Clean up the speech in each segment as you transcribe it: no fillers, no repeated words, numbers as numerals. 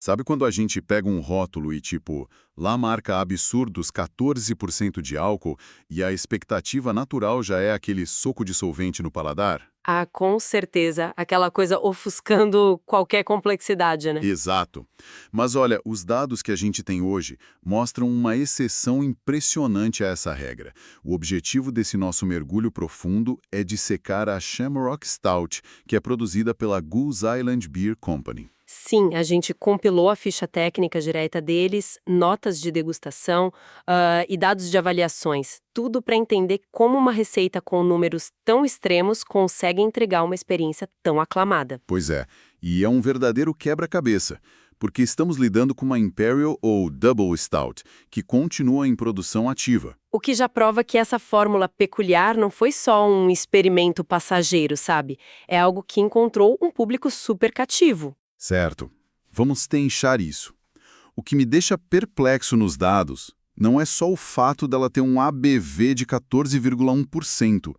Sabe quando a gente pega um rótulo e, tipo, lá marca absurdos 14% de álcool e a expectativa natural já é aquele soco de solvente no paladar? Ah, com certeza. Aquela coisa ofuscando qualquer complexidade, né? Exato. Mas olha, os dados que a gente tem hoje mostram uma exceção impressionante a essa regra. O objetivo desse nosso mergulho profundo é dissecar a Shamrock Stout, que é produzida pela Goose Island Beer Company. Sim, a gente compilou a ficha técnica direta deles, notas de degustação, e dados de avaliações. Tudo para entender como uma receita com números tão extremos consegue entregar uma experiência tão aclamada. Pois é, e é um verdadeiro quebra-cabeça, porque estamos lidando com uma Imperial ou Double Stout, que continua em produção ativa. O que já prova que essa fórmula peculiar não foi só um experimento passageiro, sabe? É algo que encontrou um público super cativo. Certo. Vamos tenchar isso. O que me deixa perplexo nos dados não é só o fato dela ter um ABV de 14,1%.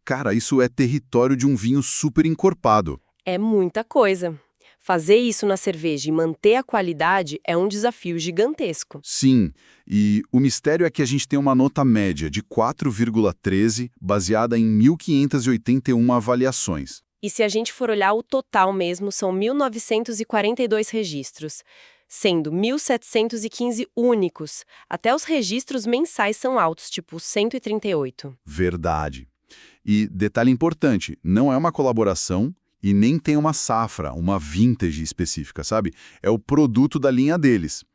Cara, isso é território de um vinho super encorpado. É muita coisa. Fazer isso na cerveja e manter a qualidade é um desafio gigantesco. Sim, e o mistério é que a gente tem uma nota média de 4,13 baseada em 1.581 avaliações. E se a gente for olhar o total mesmo, são 1.942 registros, sendo 1.715 únicos. Até os registros mensais são altos, tipo 138. Verdade. E detalhe importante, não é uma colaboração e nem tem uma safra, uma vintage específica, sabe? É o produto da linha deles.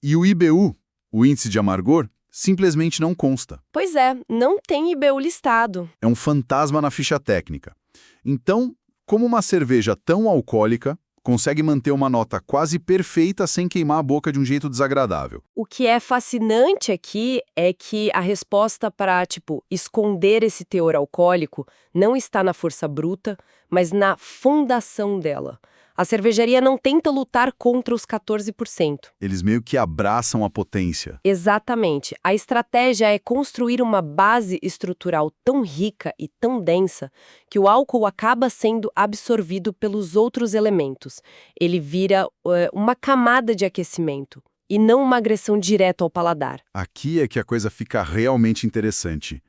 E o IBU, o índice de amargor, simplesmente não consta. Pois é, não tem IBU listado. É um fantasma na ficha técnica. Então, como uma cerveja tão alcoólica consegue manter uma nota quase perfeita sem queimar a boca de um jeito desagradável? O que é fascinante aqui é que a resposta para, esconder esse teor alcoólico não está na força bruta, mas na fundação dela. A cervejaria não tenta lutar contra os 14%. Eles meio que abraçam a potência. Exatamente. A estratégia é construir uma base estrutural tão rica e tão densa que o álcool acaba sendo absorvido pelos outros elementos. Ele vira uma camada de aquecimento e não uma agressão direta ao paladar. Aqui é que a coisa fica realmente interessante,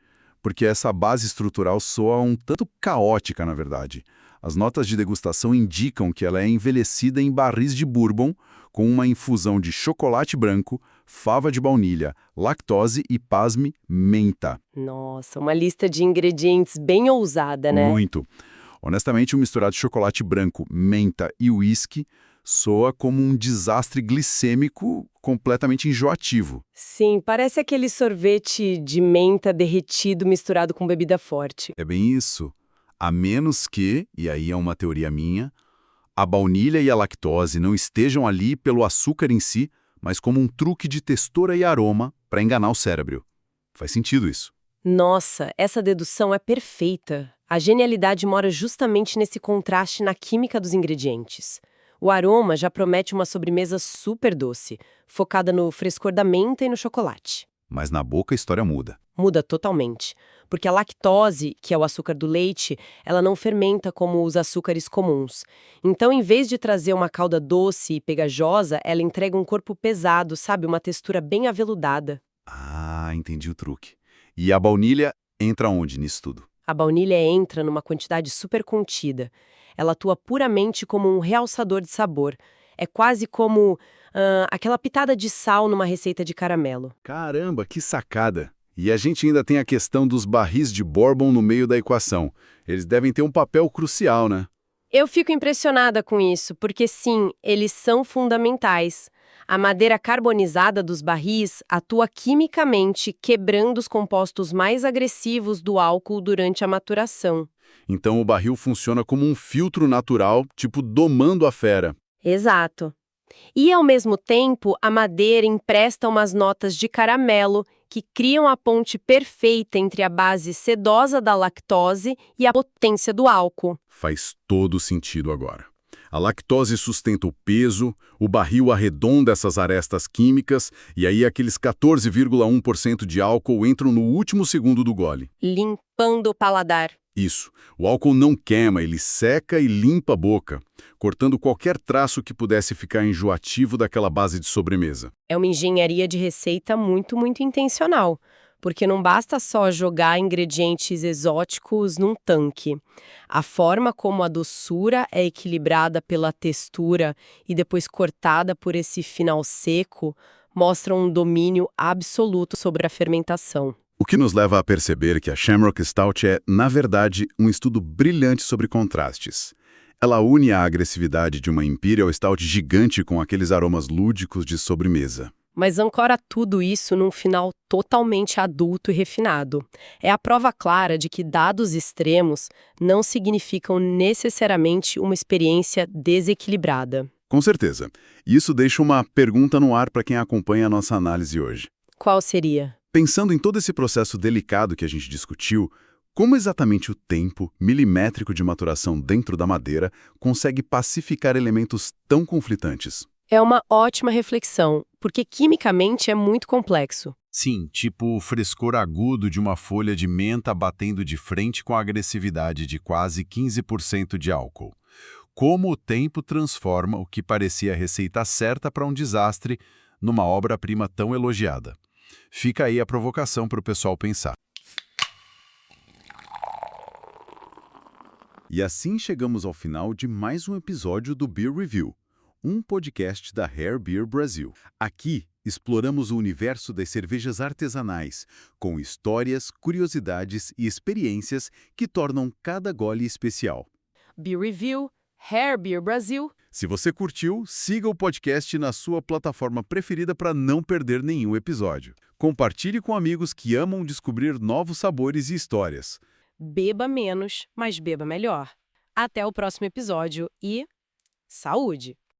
porque essa base estrutural soa um tanto caótica, na verdade. As notas de degustação indicam que ela é envelhecida em barris de bourbon, com uma infusão de chocolate branco, fava de baunilha, lactose e, pasme, menta. Nossa, uma lista de ingredientes bem ousada, né? Muito. Honestamente, o misturado de chocolate branco, menta e uísque soa como um desastre glicêmico completamente enjoativo. Sim, parece aquele sorvete de menta derretido misturado com bebida forte. É bem isso. A menos que, e aí é uma teoria minha, a baunilha e a lactose não estejam ali pelo açúcar em si, mas como um truque de textura e aroma para enganar o cérebro. Faz sentido isso. Nossa, essa dedução é perfeita. A genialidade mora justamente nesse contraste na química dos ingredientes. O aroma já promete uma sobremesa super doce, focada no frescor da menta e no chocolate. Mas na boca a história muda. Muda totalmente, porque a lactose, que é o açúcar do leite, ela não fermenta como os açúcares comuns. Então, em vez de trazer uma calda doce e pegajosa, ela entrega um corpo pesado, sabe? Uma textura bem aveludada. Ah, entendi o truque. E a baunilha entra onde nisso tudo? A baunilha entra numa quantidade super contida. Ela atua puramente como um realçador de sabor. É quase como aquela pitada de sal numa receita de caramelo. Caramba, que sacada! E a gente ainda tem a questão dos barris de bourbon no meio da equação. Eles devem ter um papel crucial, né? Eu fico impressionada com isso, porque sim, eles são fundamentais. A madeira carbonizada dos barris atua quimicamente, quebrando os compostos mais agressivos do álcool durante a maturação. Então o barril funciona como um filtro natural, tipo domando a fera. Exato. E, ao mesmo tempo, a madeira empresta umas notas de caramelo que criam a ponte perfeita entre a base sedosa da lactose e a potência do álcool. Faz todo sentido agora. A lactose sustenta o peso, o barril arredonda essas arestas químicas e aí aqueles 14,1% de álcool entram no último segundo do gole. Limpando o paladar. Isso. O álcool não queima, ele seca e limpa a boca, cortando qualquer traço que pudesse ficar enjoativo daquela base de sobremesa. É uma engenharia de receita muito, muito intencional, porque não basta só jogar ingredientes exóticos num tanque. A forma como a doçura é equilibrada pela textura e depois cortada por esse final seco mostra um domínio absoluto sobre a fermentação. O que nos leva a perceber que a Shamrock Stout é, na verdade, um estudo brilhante sobre contrastes. Ela une a agressividade de uma Imperial Stout gigante com aqueles aromas lúdicos de sobremesa. Mas ancora tudo isso num final totalmente adulto e refinado. É a prova clara de que dados extremos não significam necessariamente uma experiência desequilibrada. Com certeza. E isso deixa uma pergunta no ar para quem acompanha a nossa análise hoje. Qual seria? Pensando em todo esse processo delicado que a gente discutiu, como exatamente o tempo milimétrico de maturação dentro da madeira consegue pacificar elementos tão conflitantes? É uma ótima reflexão, porque quimicamente é muito complexo. Sim, tipo o frescor agudo de uma folha de menta batendo de frente com a agressividade de quase 15% de álcool. Como o tempo transforma o que parecia a receita certa para um desastre numa obra-prima tão elogiada. Fica aí a provocação para o pessoal pensar. E assim chegamos ao final de mais um episódio do Beer Review, um podcast da Rare Beer Brasil. Aqui exploramos o universo das cervejas artesanais, com histórias, curiosidades e experiências que tornam cada gole especial. Beer Review, Rare Beer Brasil. Se você curtiu, siga o podcast na sua plataforma preferida para não perder nenhum episódio. Compartilhe com amigos que amam descobrir novos sabores e histórias. Beba menos, mas beba melhor. Até o próximo episódio e saúde!